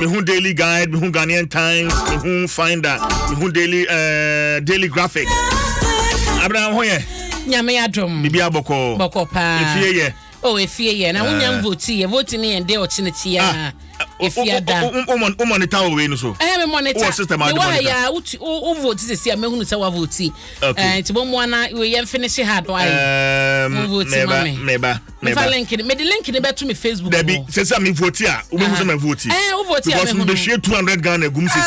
me who daily guide, me who Ghanaian Times, me who Finder, me who daily graphic. Abraham hoye. Nyame Adom. Bibi aboko. Boko pa. Efie ye. Oh, efie ye. Na unyam vote ni ende ochineti ya. Efie da. Monitor we no so. Me monitor. Oh, system I monitor. Ya u vote se me hunu se wa vote. Ti bo mo na we ye finish hard why. Meba. Me link ni be to me Facebook. Debi se me vote a, we hu se me vote. U vote ya because me share 200 Ghana gum sisi e.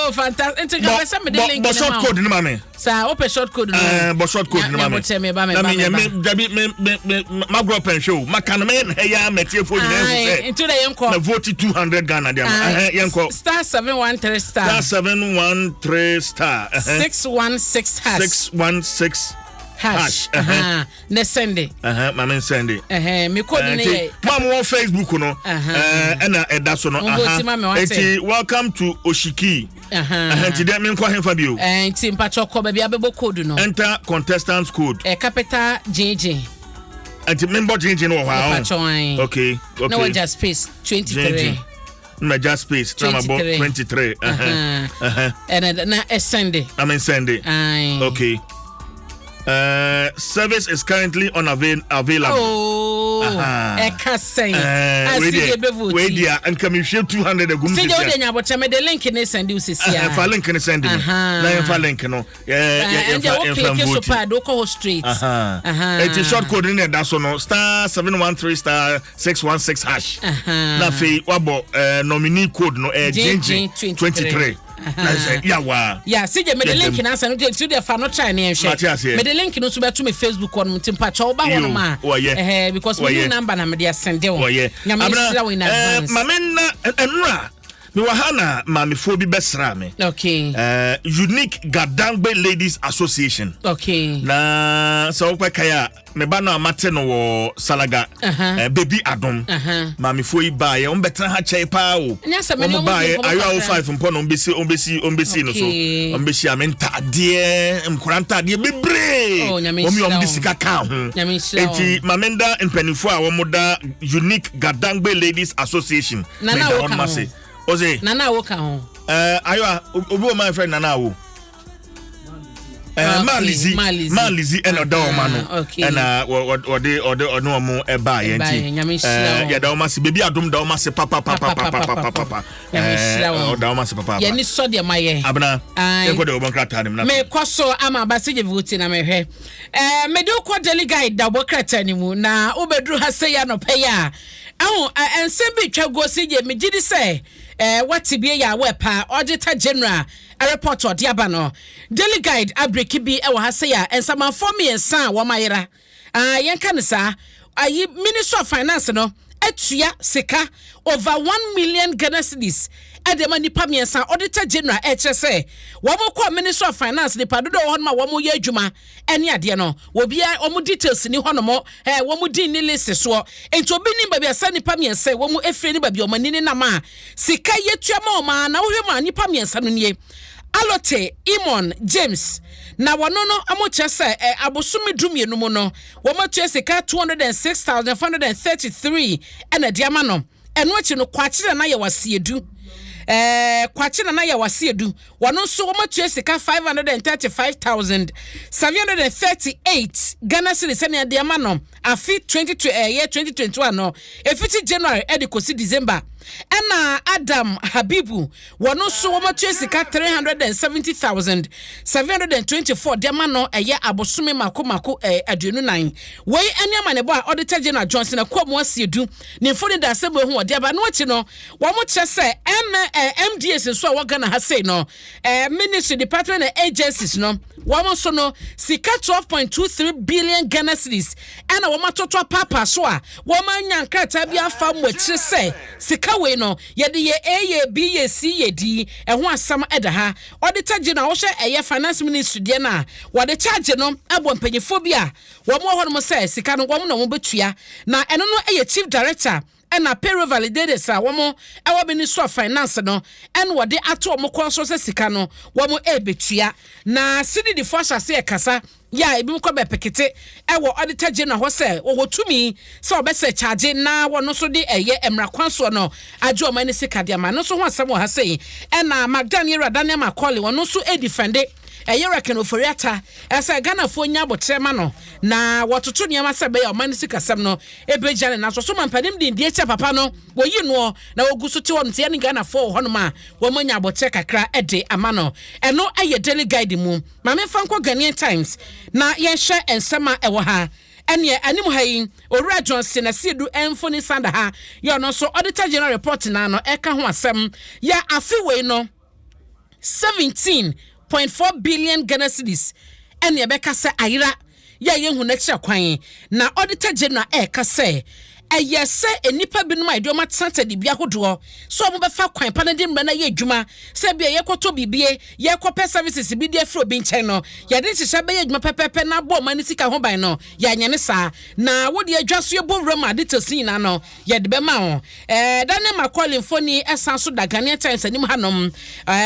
Oh, fantastic. Enti ka me the link. But short code ni ma me. Sa open short code no. But short code ni ma me. Na me debi ma grow pen show. Ma kan me ya metie fo nyina hu se. Into the yenko. Me vote 200 Ghana dem. Yenko. Star 713 star. Star 713 star. 616 hash. 616 hash. Ne sende. Mama sende. Me code ne. Mama on Facebook no. Na eda so no. Eti welcome to Oshiki. Enti dem me kwa hemfa bio. Enti mpacho ko ba bia bebo code no. Enter contestants code. Capital JJ. Enti member JJ no wa. Okay. No just space 23. Na just space number 23. And na Sunday. I'm Sunday. Okay. Service is currently unavailable. Oh, Ekasen. Wait there, and come you share 200 agum. See you then about me the link in send you see. For link in send. Na for link no. And you okay so pa do call straight. It is short code in there that's no star 713 star 616 hash. Na fe wabo nominee code no JJ 23. Yeah, see me the link in answer no to the fa no try na ehwe. Me the link no so beto me Facebook on timpa cha oba ho ma. Because we number na me dey send you. Nyame sira we in advance. Mamenna enra me wahana mamefo bi besra me. Okay. Unique Gadangbe Ladies Association. Okay. Na so kaya me ba na amate no wo Salaga. Baby Adom. Mamefo yi ba ye on betra ha chai pa o. On ba ye ayo 5 mpo no ombesi no so. Ombesi amenta ade mkuranta ade bebre. Omi disika ka ho. Enti mamenda mpanifo a wo moda Unique Gadangbe Ladies Association. Na na Oze Nana woka ho ayo obi o my friend Nana wo Malizi and Odoma no and ode no mo eba ye nti ya da o mase baby Adom da o mase papa Odoma se papa ye ni so de maye abna e ko de obonkrata nim na me koso ama basije vote na me hwe me do ko daily guide da obonkrata ni mu na obedru ha se ya no pe ya ense bi twago se je me gidi se what be ya wepa auditor general a report or diabano daily guide abreki bi e wo ha se ya ensama form yensa wo mayera yenka ne sa ayi minister of finance no etua sika over 1 million Ghana cedis Adem nipa miensa auditor general say womo kwa minister of finance nipa dodo ho ma womo ye adwuma ene ade no obia womo details ni honomo womo din ni list so enti obi ni babia sa nipa miensa womo efre ni babia omanini na ma sika yetua ma oma na wohwe ma nipa miensa no nie Alote Imon James na wono no amocha say abosumi dumienu mu no womo tua sika 206,433 ena diama no eno achi no kwakire na ye wasiedu kwachina na ya wasiedu wono so womatua sika 535,738 Ghana cedis ne de ama no afi 2021 no efiti January edikosi December ena Adam Habibu wono so womatua sika 370,724 de ama no eye abosome mako aduonu nan wei ene ama ne bo a auditor general Johnson akomo asiedu ne mfoni da asebo hu ode aba no achi no womo che se MDS so wa Ghana ha say no ministry department and agencies no womo so no sika 12.23 billion Ghana cedis ena womo toto papa so a womo anya nkrata bia fa mo chi se sika we no ye de ye A B ye C ye D ho asam eda ha auditor general wo hwe eye finance ministry de na wo de charge no abo mpanyefo bia womo ho no se sika no womo na wo betua na eno no eye chief director ɛna payroll validators a wɔn ɛwɔ Ministry of Finance no ɛna wɔde ato wɔn kɔn so sɛ sika no wɔn ɛrebetua na CDD fo ahyase ɛkasa ya ebi mkɔ bɛ pekete ɛwɔ auditor general hɔ sɛ wɔwɔ tumi sɛ ɔbɛsɛ charge na wɔn so de ɛyɛ emra kwanso no adwo ɔman ne sika de ama no so ho asɛm wɔ ha sɛ ɛna Magdani Radane Makɔli wɔn so ɛdefende ɛyɛ reckon oforiata ɛsɛ Ghana fo nya botrema no na wɔtoto nneɛma sɛ bɛyɛ ɔman ne sika sɛm no ebegya na so mampanim de die kyɛ papa no wɔyi no na wɔgu so te wɔn te ne Ghana fo hɔ no ma wɔn nya botre kakra ɛde ama no ɛno ɛyɛ daily guide mu ma me fa nkɔ Ghanaian Times na yɛhwɛ nsɛm a ɛwɔ ha ɛne anim ha yi Owura Johnson na siedu ɛmfoni sanda ha yɛ no so auditor general report na no ɛka ho asɛm ya afiwei no 17.4 billion Ghana cedis and ye beka se ayira ya ye hu na kya kwan na auditor general ka se eye se enipa binum idioma tsanta de bia hodo so mo befa kwan pa na de mra na ye adwuma se bia ye kwoto bibie ye kwope services bi de fro bi nchen no ye de hihye be ye adwuma pepepe na bo mani sika ho ban no ya nyane saa na wo de adwa so ye bo wura ma de tosin na no ye de be ma ho Daniel Makɔli mfoni esan so da Ghanaian Times anim hanom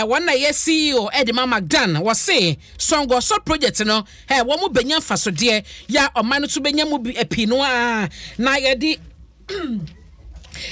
won na ye CEO Edema Magdan wo se songo so project no wo mo benya fasode ya oman no so benya mu epi no na ye di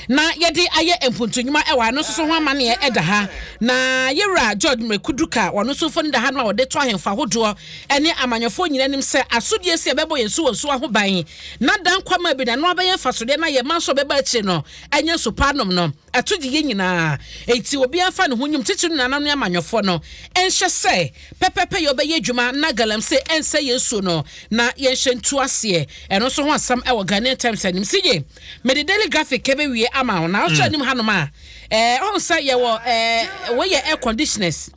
na yedi aye empuntonyuma ewa no so ho amane eda ha na yewra George Mekuduka wono so fo nda ha no wode to ahemfa hodo ene amanyofo nyina nim se asodie se bebo yensu wonsu ahoban na dan kwama bi na no abaye fasode na ye manso beba achi no enye so panom no atudi ye nyina enti obi afa ne hunyum titi no nanu amanyofo no enhye se pepepe ye obeye dwuma na galam se ense yesu no na ye hyentu ase eno so ho asam ewo Ghanaian Times anim sige me the Daily Graphic kebe wie ama na o anim hanoma on say ye wo we ye air conditioners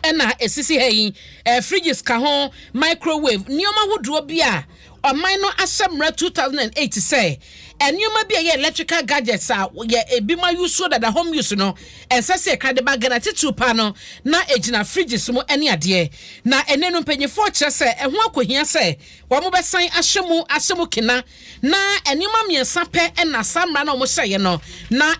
ena esisi hayi fridges ka ho microwave nioma hodo bia oman no asemra 2008 say enioma bia ye electrical gadgets a ye ebima use that the home use no ensase krade ba Ghana titu pa no na ejina fridges mu ene ade na enenu mpanyefo kire se eho akohia se wo mo besan ahyemu kina na enioma miensa pe ena samra na mo hye no na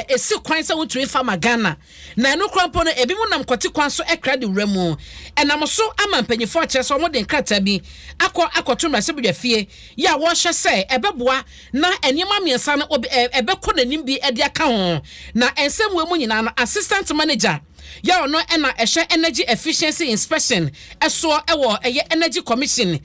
esi kwan se wotui fa Ghana na enu krampo no ebi mu nam kwoti kwan so ekrade wramu enam so ama mpanyefo kire se wo de nkrata bi akoto mrase bidwa fie ya wo hye se ebeboa na enioma miensa no ebekọ nanim bi ede aka ho na ensem we mu nyina no assistant manager ya ono na ehye energy efficiency inspection eso ewo eye energy commission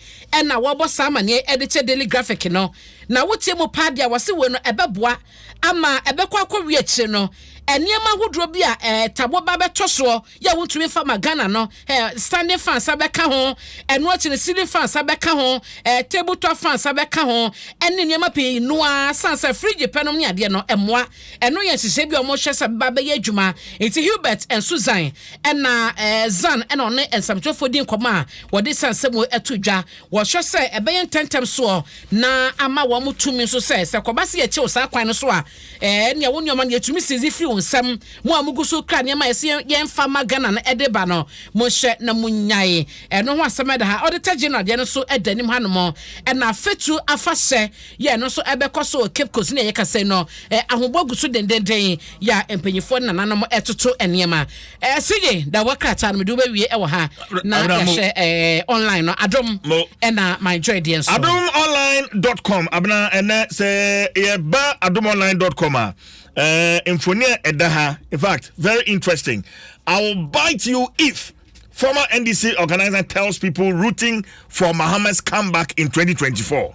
na wo bo samane ediche Daily Graphic no na wotie mu padia wose we no ebeboa ama ebekọ akọwi akire no eniema hodro bi a tabo ba betoso ya wontumi fa Ghana no standing fans abeka ho eno akire ceiling fans abeka ho table top fans abeka ho ene niema pe noa sansa fridge penom ne ade no emoa eno ye hihye bi omo hwe se ba be ye adwuma enti Hubert and Susan ena Zan ena one ensamtofo din koma wode sansa mu etudwa wo hwe se ebe ye tentem so na ama wo mutumi so se kobase ye che o sa kwan no so a ne wo nyoma ne etumi sizi free nsam mo amuguso kra ne ma ye mfa Ghana na edeba no mo hye na munyae eno ho asem da ha auditor general de no so edanim hanom na fetu afahye ye no so ebekoso Cape Coast ne ye kase no ahoboguso dendenden ya empanyifo nananom etoto enema sige da wakrata no me do be wie e wo ha na hye online no Adom na my joy de so adomonline.com abna ene se ye ba adomonline.com Infonia edaha. In fact, very interesting. I will bite you if former NDC organizer tells people rooting for Mohammed's comeback in 2024.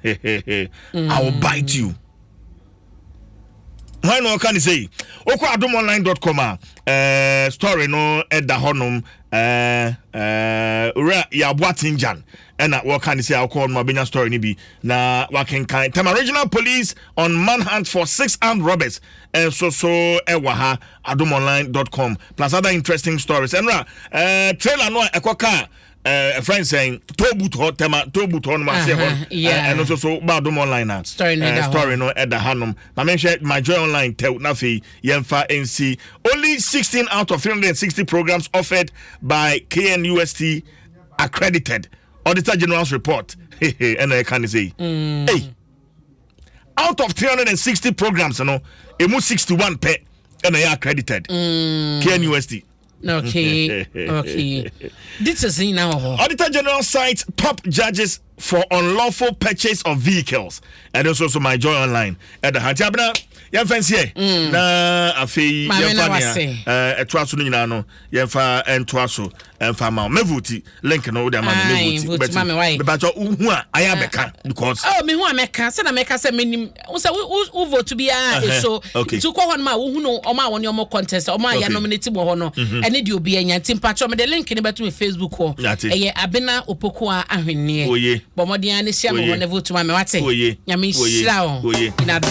I will bite you. Why no can you say? Oko adomonline.com story no edahonum ura ya Bwatinjan. And what can you say? I'll call my Benya story nibi na waken kind. Tema regional police on manhunt for 6 armed robbers. And so ewaha adomonline.com plus other interesting stories. And trailer no ekoka a friend saying Tobut hot tema Tobut on my and also so Adomonline story no at the Hanum. I mentioned my joy online tell Nafi Yemfa NC. Only 16 out of 360 programs offered by KNUST accredited. Auditor General's report. And I can say, hey, out of 360 programs no emu 61 pe and they are accredited KNUST. Okay. This is in now. Auditor General cites top judges for unlawful purchase of vehicles. And also my joy online. At the Hatabna, yan fancy na afi yan etwaso no nyina no yan fa entwaso enfa ma mevuti link no de ma mevuti but hu a aya beka because me hu a meka se na meka se menim wo vote bia so to ko hon ma wo hu no o ma won your contest o ma ya nominate bo ho no ene de obi anya timpacho me de link ni beto me Facebook ho eye abena opoko a ahwenneɛ bo modern ani sia mo ne vote ma me wate nyame hyira o